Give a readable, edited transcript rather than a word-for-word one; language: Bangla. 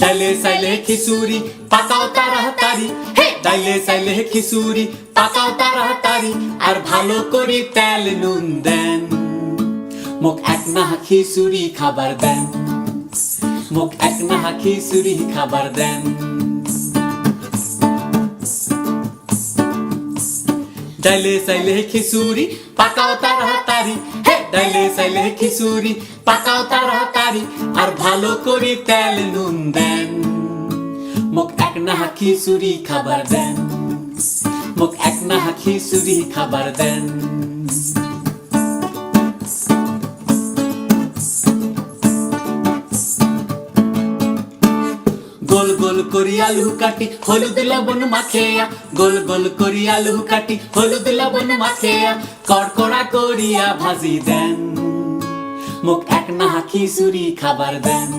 ডাইলে সাইলে খিচুড়ি পাকাও তাড়াতাড়ি, হে ডাইলে সাইলে খিচুড়ি পাকাও তাড়াতাড়ি, আর ভালো করে তেল নুন দেন, মোক এক নাহা খিচুড়ি খাবার দেন, মোক এক নাহা খিচুড়ি খাবার দেন। ডাইলে সাইলে খিচুড়ি পাকাও তাড়াতাড়ি, হে ডাইলে সাইলে খিচুড়ি পাকাও তাড়াতাড়ি, আর ভালো করে তেল নুন দেন, মোক এক নাহা খিচুড়ি খাবার দেন, মোক এক নাহা খিচুড়ি খাবার দেন। গোল গোল করি আলু কাটি হলুদ লবণ মাখিয়া, গোল গোল করি আলু কাটি হলুদ লবণ মাখিয়া, কড়কড়া করিয়া ভাজি দেন, মোক এক নাহা খিচুড়ি খাবার দেন।